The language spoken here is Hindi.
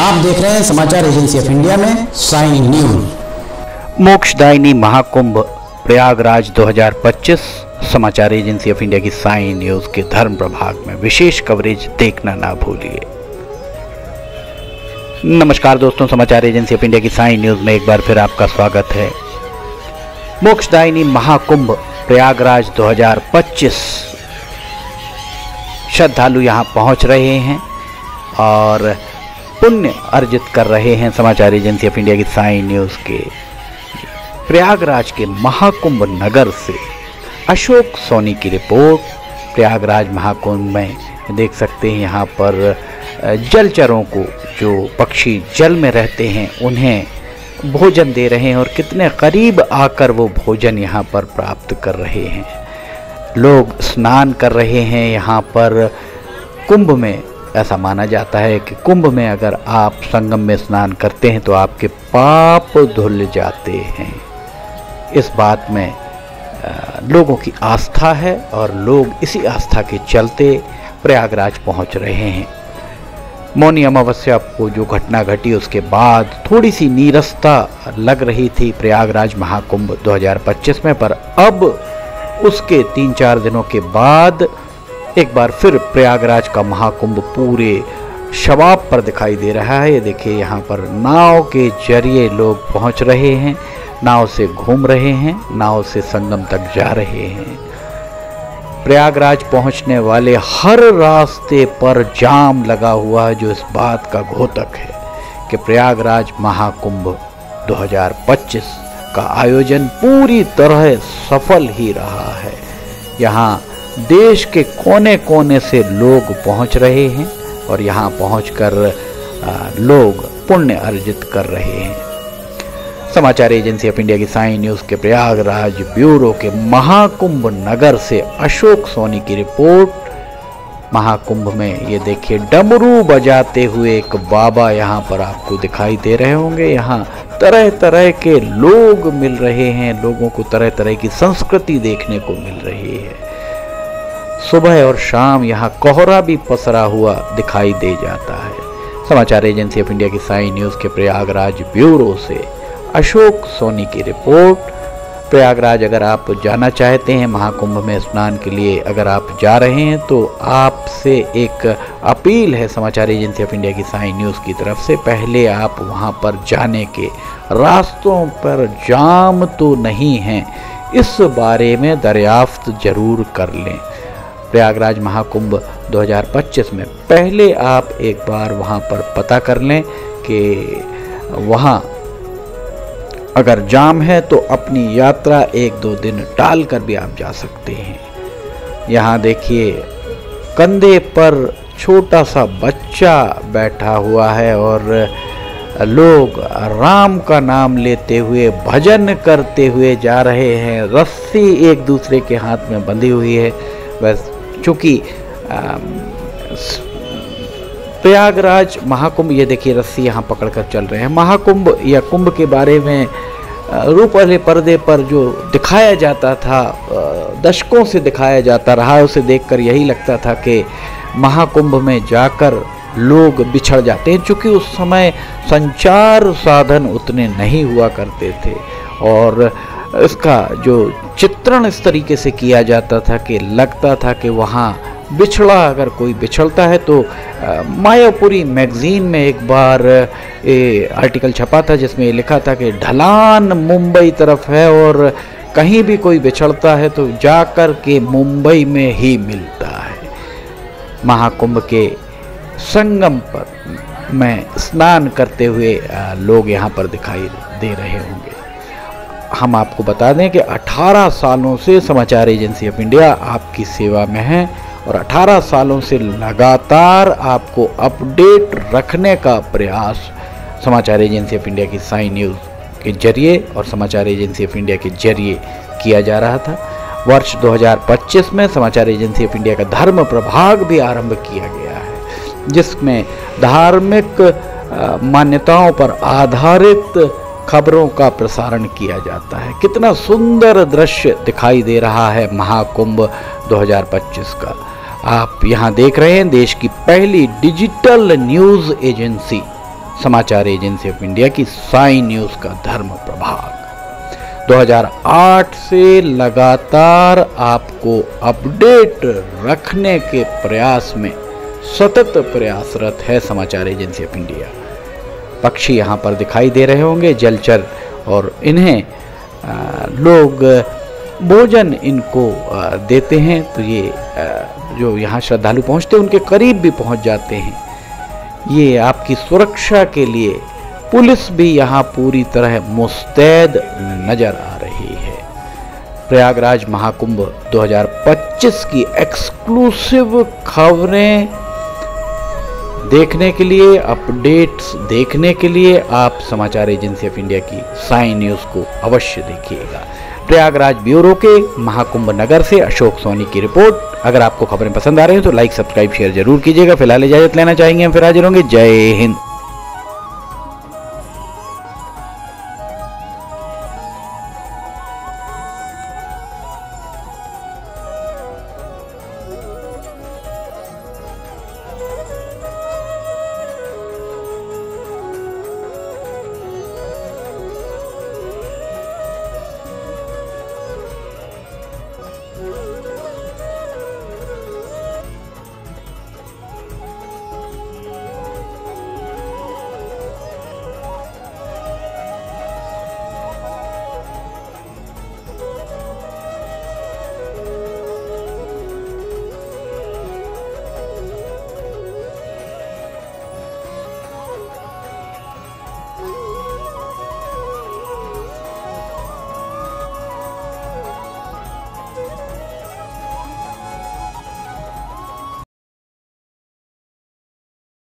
आप देख रहे हैं समाचार एजेंसी ऑफ इंडिया में साइन न्यूज। मोक्षदायिनी महाकुंभ प्रयागराज 2025 समाचार एजेंसी ऑफ इंडिया की साइन न्यूज के धर्म प्रभाग में विशेष कवरेज देखना ना भूलिए। नमस्कार दोस्तों, समाचार एजेंसी ऑफ इंडिया की साइन न्यूज में एक बार फिर आपका स्वागत है। मोक्षदायिनी महाकुंभ प्रयागराज 2025 श्रद्धालु यहां पहुंच रहे हैं और पुण्य अर्जित कर रहे हैं। समाचार एजेंसी ऑफ इंडिया की साइन न्यूज के प्रयागराज के महाकुंभ नगर से अशोक सोनी की रिपोर्ट। प्रयागराज महाकुंभ में देख सकते हैं यहाँ पर जलचरों को, जो पक्षी जल में रहते हैं, उन्हें भोजन दे रहे हैं और कितने करीब आकर वो भोजन यहाँ पर प्राप्त कर रहे हैं। लोग स्नान कर रहे हैं यहाँ पर। कुंभ में ऐसा माना जाता है कि कुंभ में अगर आप संगम में स्नान करते हैं तो आपके पाप धुल जाते हैं। इस बात में लोगों की आस्था है और लोग इसी आस्था के चलते प्रयागराज पहुंच रहे हैं। मौनी अमावस्या को जो घटना घटी उसके बाद थोड़ी सी नीरसता लग रही थी प्रयागराज महाकुंभ 2025 में, पर अब उसके 3-4 दिनों के बाद एक बार फिर प्रयागराज का महाकुंभ पूरे शबाब पर दिखाई दे रहा है। ये देखिए, यहाँ पर नाव के जरिए लोग पहुँच रहे हैं, नाव से घूम रहे हैं, नाव से संगम तक जा रहे हैं। प्रयागराज पहुँचने वाले हर रास्ते पर जाम लगा हुआ है, जो इस बात का घोतक है कि प्रयागराज महाकुंभ 2025 का आयोजन पूरी तरह सफल ही रहा है। यहाँ देश के कोने कोने से लोग पहुंच रहे हैं और यहाँ पहुंचकर लोग पुण्य अर्जित कर रहे हैं। समाचार एजेंसी ऑफ इंडिया की साइन न्यूज के प्रयागराज ब्यूरो के महाकुंभ नगर से अशोक सोनी की रिपोर्ट। महाकुंभ में ये देखिए, डमरू बजाते हुए एक बाबा यहाँ पर आपको दिखाई दे रहे होंगे। यहाँ तरह तरह के लोग मिल रहे हैं, लोगों को तरह तरह की संस्कृति देखने को मिल रही है। सुबह और शाम यहाँ कोहरा भी पसरा हुआ दिखाई दे जाता है। समाचार एजेंसी ऑफ इंडिया की साइन न्यूज के प्रयागराज ब्यूरो से अशोक सोनी की रिपोर्ट। प्रयागराज अगर आप जाना चाहते हैं महाकुंभ में स्नान के लिए, अगर आप जा रहे हैं तो आपसे एक अपील है समाचार एजेंसी ऑफ इंडिया की साइन न्यूज़ की तरफ से, पहले आप वहां पर जाने के रास्तों पर जाम तो नहीं है, इस बारे में दरियाफ्त जरूर कर लें। प्रयागराज महाकुंभ 2025 में पहले आप एक बार वहां पर पता कर लें कि वहां अगर जाम है तो अपनी यात्रा 1-2 दिन टाल कर भी आप जा सकते हैं। यहाँ देखिए, कंधे पर छोटा सा बच्चा बैठा हुआ है और लोग राम का नाम लेते हुए, भजन करते हुए जा रहे हैं। रस्सी एक दूसरे के हाथ में बंधी हुई है। बस चूँकि प्रयागराज महाकुंभ, ये देखिए रस्सी यहाँ पकड़कर चल रहे हैं। महाकुंभ या कुंभ के बारे में रूप वाले पर्दे पर जो दिखाया जाता था, दशकों से दिखाया जाता रहा, उसे देखकर यही लगता था कि महाकुंभ में जाकर लोग बिछड़ जाते हैं। चूँकि उस समय संचार साधन उतने नहीं हुआ करते थे और इसका जो चित्रण इस तरीके से किया जाता था कि लगता था कि वहाँ बिछड़ा, अगर कोई बिछड़ता है तो मायापुरी मैगजीन में एक बार आर्टिकल छपा था जिसमें लिखा था कि ढलान मुंबई तरफ है और कहीं भी कोई बिछड़ता है तो जाकर के मुंबई में ही मिलता है। महाकुंभ के संगम पर में स्नान करते हुए लोग यहाँ पर दिखाई दे रहे होंगे। हम आपको बता दें कि 18 सालों से समाचार एजेंसी ऑफ इंडिया आपकी सेवा में है और 18 सालों से लगातार आपको अपडेट रखने का प्रयास समाचार एजेंसी ऑफ इंडिया की साइन न्यूज़ के जरिए और समाचार एजेंसी ऑफ इंडिया के जरिए किया जा रहा था। वर्ष 2025 में समाचार एजेंसी ऑफ इंडिया का धर्म प्रभाग भी आरंभ किया गया है, जिसमें धार्मिक मान्यताओं पर आधारित खबरों का प्रसारण किया जाता है। कितना सुंदर दृश्य दिखाई दे रहा है महाकुंभ 2025 का। आप यहाँ देख रहे हैं देश की पहली डिजिटल न्यूज़ एजेंसी समाचार एजेंसी ऑफ इंडिया की साई न्यूज़ का धर्म प्रभाग 2008 से लगातार आपको अपडेट रखने के प्रयास में सतत प्रयासरत है समाचार एजेंसी ऑफ इंडिया। पक्षी यहाँ पर दिखाई दे रहे होंगे, जलचर, और इन्हें लोग भोजन इनको देते हैं, तो ये जो यहाँ श्रद्धालु पहुँचते हैं उनके करीब भी पहुँच जाते हैं। ये आपकी सुरक्षा के लिए पुलिस भी यहाँ पूरी तरह मुस्तैद नजर आ रही है। प्रयागराज महाकुंभ 2025 की एक्सक्लूसिव खबरें देखने के लिए, अपडेट्स देखने के लिए आप समाचार एजेंसी ऑफ इंडिया की साई न्यूज़ को अवश्य देखिएगा। प्रयागराज ब्यूरो के महाकुंभ नगर से अशोक सोनी की रिपोर्ट। अगर आपको खबरें पसंद आ रही हैं तो लाइक, सब्सक्राइब, शेयर जरूर कीजिएगा। फिलहाल इजाजत लेना चाहेंगे, हम फिर हाजिर होंगे। जय हिंद।